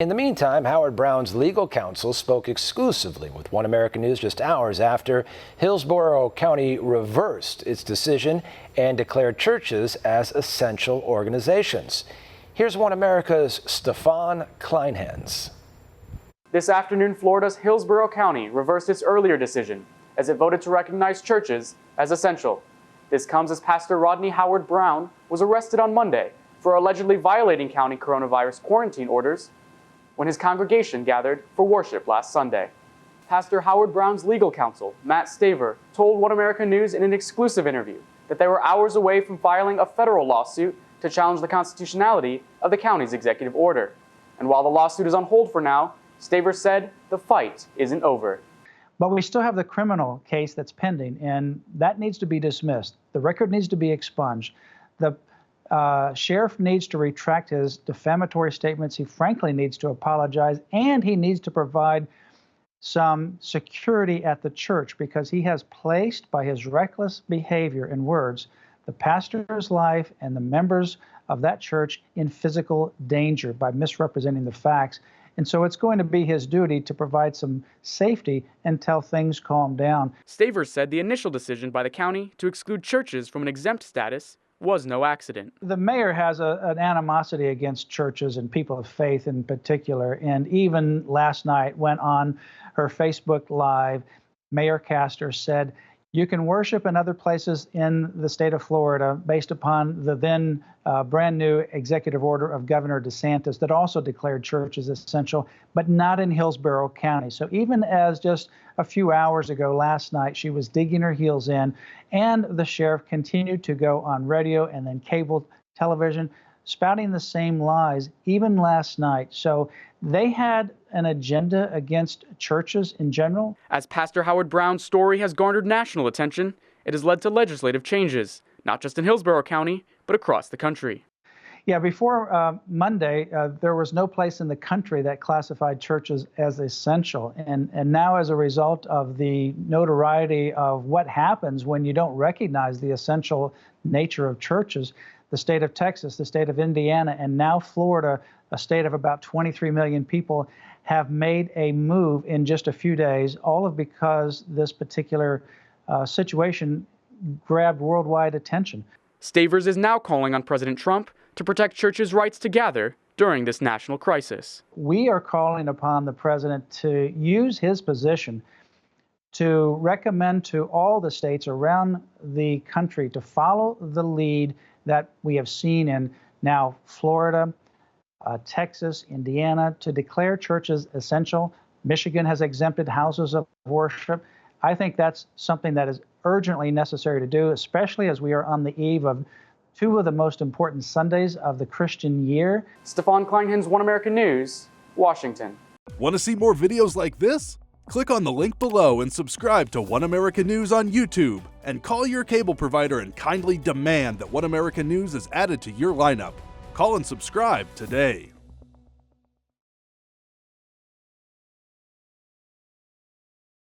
In the meantime, Howard Browne's legal counsel spoke exclusively with One American News just hours after Hillsborough County reversed its decision and declared churches as essential organizations. Here's One America's Stefan Kleinhenz. This afternoon, Florida's Hillsborough County reversed its earlier decision as it voted to recognize churches as essential. This comes as Pastor Rodney Howard Browne was arrested on Monday for allegedly violating county coronavirus quarantine orders when his congregation gathered for worship last Sunday. Pastor Howard Browne's legal counsel, Mathew Staver, told One American News in an exclusive interview that they were hours away from filing a federal lawsuit to challenge the constitutionality of the county's executive order. And while the lawsuit is on hold for now, Staver said the fight isn't over. But we still have the criminal case that's pending, and that needs to be dismissed. The record needs to be expunged. The sheriff needs to retract his defamatory statements. He frankly needs to apologize, and he needs to provide some security at the church because he has placed, by his reckless behavior and words, the pastor's life and the members of that church in physical danger by misrepresenting the facts. And so it's going to be his duty to provide some safety until things calm down. Staver said the initial decision by the county to exclude churches from an exempt status was no accident. The mayor has an animosity against churches and people of faith in particular, and even last night went on her Facebook Live. Mayor Castor said, "You can worship in other places in the state of Florida based upon the then brand new executive order of Governor DeSantis that also declared churches essential, but not in Hillsborough County." So even as just a few hours ago last night, she was digging her heels in, and the sheriff continued to go on radio and then cable television, spouting the same lies even last night. So they had an agenda against churches in general. As Pastor Howard Browne's story has garnered national attention, it has led to legislative changes, not just in Hillsborough County, but across the country. Yeah, before Monday, there was no place in the country that classified churches as essential. And now, as a result of the notoriety of what happens when you don't recognize the essential nature of churches, the state of Texas, the state of Indiana, and now Florida, a state of about 23 million people, have made a move in just a few days, all of because this particular situation grabbed worldwide attention. Stavers is now calling on President Trump to protect churches' rights to gather during this national crisis. We are calling upon the president to use his position to recommend to all the states around the country to follow the lead that we have seen in now Florida, Texas, Indiana, to declare churches essential. Michigan has exempted houses of worship. I think that's something that is urgently necessary to do, especially as we are on the eve of two of the most important Sundays of the Christian year. Stefan Kleinhenz, One American News, Washington. Want to see more videos like this? Click on the link below and subscribe to One American News on YouTube. And call your cable provider and kindly demand that One American News is added to your lineup. Call and subscribe today.